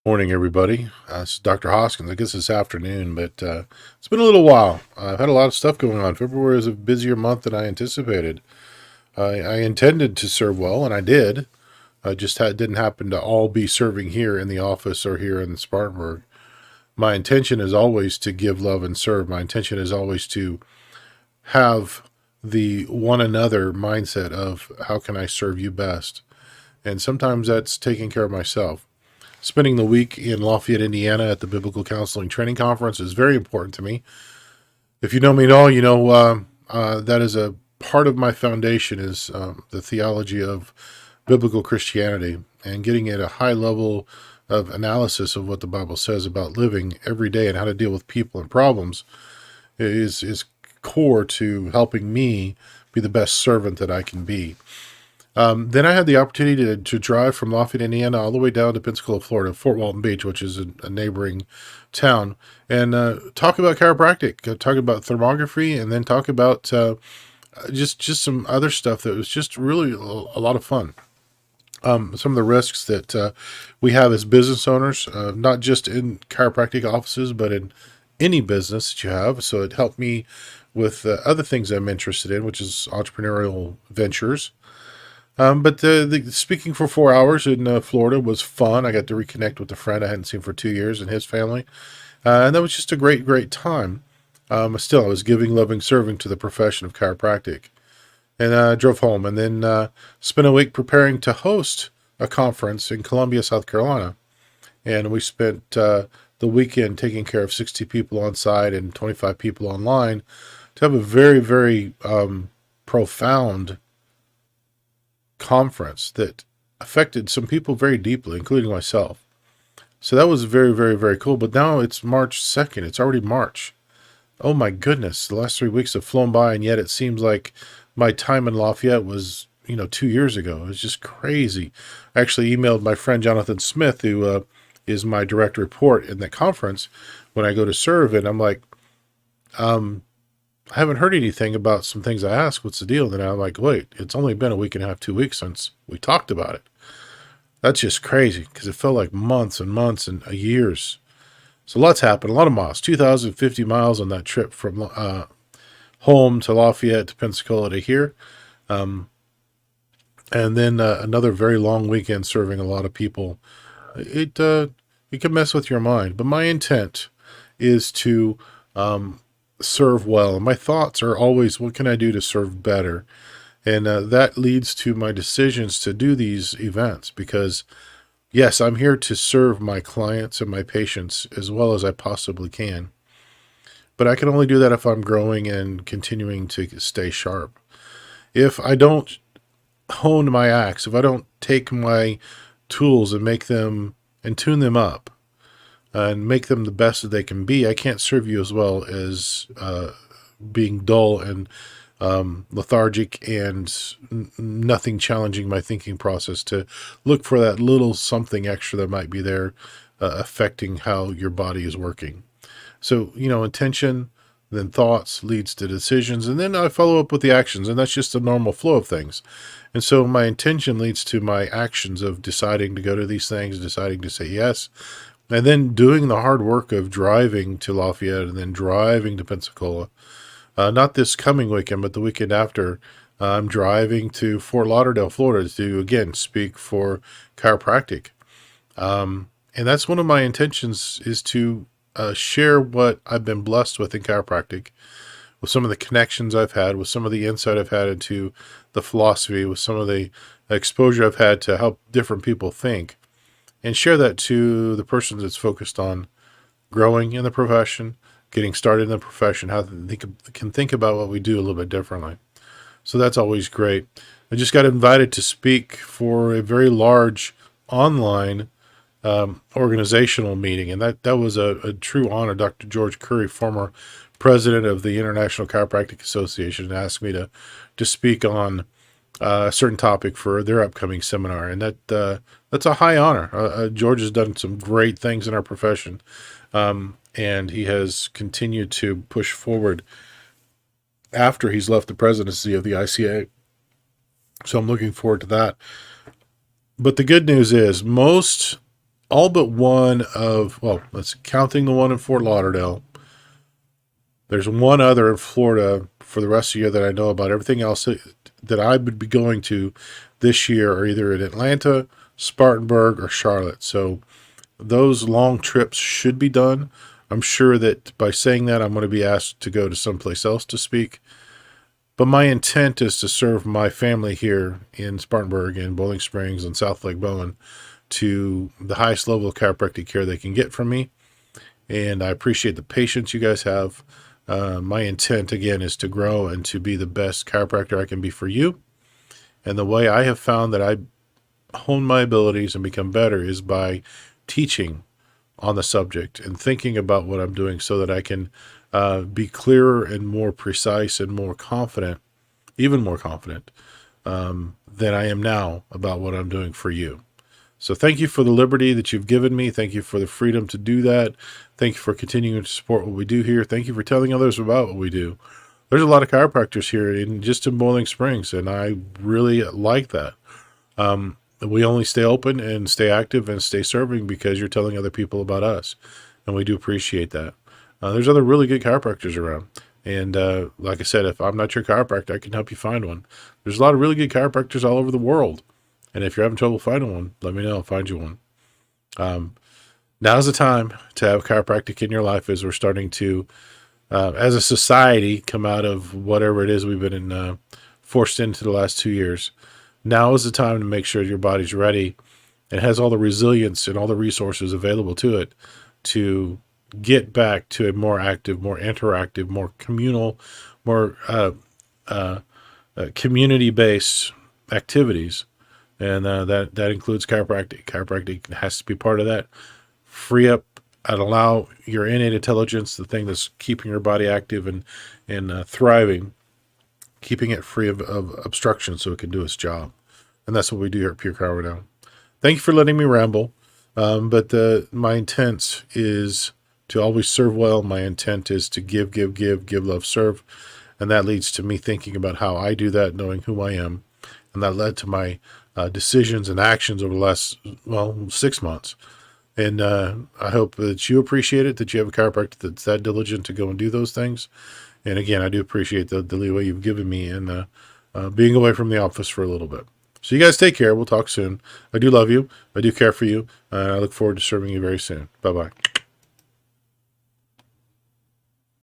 Morning, everybody. This is Dr. Hoskins. I guess this afternoon, but it's been a little while. I've had a lot of stuff going on. February is a busier month than I anticipated. I intended to serve well, and I did. I just didn't happen to all be serving here in the office or here in Spartanburg. My intention is always to give love and serve. My intention is always to have the one another mindset of how can I serve you best. And sometimes that's taking care of myself. Spending the week in Lafayette, Indiana at the Biblical Counseling Training Conference is very important to me. If you know me at all, you know that is a part of my foundation is the theology of biblical Christianity and getting at a high level of analysis of what the Bible says about living every day and how to deal with people and problems is core to helping me be the best servant that I can be. Then I had the opportunity to drive from Lafayette, Indiana, all the way down to Pensacola, Florida, Fort Walton Beach, which is a neighboring town, and talk about chiropractic, talk about thermography, and then talk about just some other stuff that was just really a lot of fun. Some of the risks that we have as business owners, not just in chiropractic offices, but in any business that you have. So it helped me with other things I'm interested in, which is entrepreneurial ventures. But the speaking for 4 hours in Florida was fun. I got to reconnect with a friend I hadn't seen for 2 years and his family. And that was just a great, great time. Still, I was giving, loving, serving to the profession of chiropractic. And I drove home and then spent a week preparing to host a conference in Columbia, South Carolina. And we spent the weekend taking care of 60 people on site and 25 people online to have a very, very profound conference that affected some people very deeply, including myself. So that was very, very, very cool. But now it's March 2nd. It's already March. Oh my goodness. The last 3 weeks have flown by, and yet it seems like my time in Lafayette was, 2 years ago. It was just crazy. I actually emailed my friend Jonathan Smith, who is my direct report in that conference when I go to serve, and I'm like, I haven't heard anything about some things I asked. What's the deal? Then I'm like, wait, it's only been a week and a half, 2 weeks since we talked about it. That's just crazy because it felt like months and months and years. So lots happened, a lot of miles, 2,050 miles on that trip from home to Lafayette to Pensacola to here. And then another very long weekend serving a lot of people. It can mess with your mind. But my intent is to serve well. My thoughts are always, what can I do to serve better? And that leads to my decisions to do these events because, yes, I'm here to serve my clients and my patients as well as I possibly can. But I can only do that if I'm growing and continuing to stay sharp. If I don't hone my axe, if I don't take my tools and make them and tune them up, and make them the best that they can be, I can't serve you as well as being dull and lethargic and nothing challenging my thinking process to look for that little something extra that might be there affecting how your body is working. So, intention, then thoughts leads to decisions, and then I follow up with the actions, and that's just the normal flow of things. And so my intention leads to my actions of deciding to go to these things, deciding to say yes, and then doing the hard work of driving to Lafayette and then driving to Pensacola. Not this coming weekend, but the weekend after, I'm driving to Fort Lauderdale, Florida to, again, speak for chiropractic. And that's one of my intentions is to share what I've been blessed with in chiropractic, with some of the connections I've had, with some of the insight I've had into the philosophy, with some of the exposure I've had to help different people think, and share that to the person that's focused on growing in the profession, getting started in the profession, how they can think about what we do a little bit differently. So that's always great. I just got invited to speak for a very large online organizational meeting, and that was a true honor. Dr. George Curry, former president of the International Chiropractic Association, asked me to speak on a certain topic for their upcoming seminar, and that's a high honor. George has done some great things in our profession, and he has continued to push forward after he's left the presidency of the ICA. So I'm looking forward to that. But the good news is most all but one of, well, let's counting the one in Fort Lauderdale. There's one other in Florida for the rest of the year that I know about. Everything else that I would be going to this year are either in Atlanta, Spartanburg, or Charlotte. So those long trips should be done. I'm sure that by saying that, I'm going to be asked to go to someplace else to speak. But my intent is to serve my family here in Spartanburg and Bowling Springs and South Lake Bowen to the highest level of chiropractic care they can get from me. And I appreciate the patience you guys have. My intent, again, is to grow and to be the best chiropractor I can be for you. And the way I have found that I hone my abilities and become better is by teaching on the subject and thinking about what I'm doing so that I can be clearer and more precise and more confident, even more confident than I am now about what I'm doing for you. So thank you for the liberty that you've given me. Thank you for the freedom to do that. Thank you for continuing to support what we do here. Thank you for telling others about what we do. There's a lot of chiropractors here just in Bowling Springs, and I really like that. We only stay open and stay active and stay serving because you're telling other people about us, and we do appreciate that. There's other really good chiropractors around, and like I said, if I'm not your chiropractor, I can help you find one. There's a lot of really good chiropractors all over the world. And if you're having trouble finding one, let me know. I'll find you one. Now's the time to have chiropractic in your life as we're starting to, as a society, come out of whatever it is we've been forced into the last 2 years. Now is the time to make sure your body's ready and has all the resilience and all the resources available to it to get back to a more active, more interactive, more communal, more community-based activities. And that includes chiropractic. Chiropractic has to be part of that. Free up and allow your innate intelligence, the thing that's keeping your body active and thriving, keeping it free of obstruction so it can do its job. And that's what we do here at Pure Chiro now. Thank you for letting me ramble. But my intent is to always serve well. My intent is to give, love, serve. And that leads to me thinking about how I do that, knowing who I am. And that led to my decisions and actions over the last, 6 months. And I hope that you appreciate it, that you have a chiropractor that's that diligent to go and do those things. And again, I do appreciate the leeway you've given me and being away from the office for a little bit. So you guys take care. We'll talk soon. I do love you. I do care for you. And I look forward to serving you very soon. Bye-bye.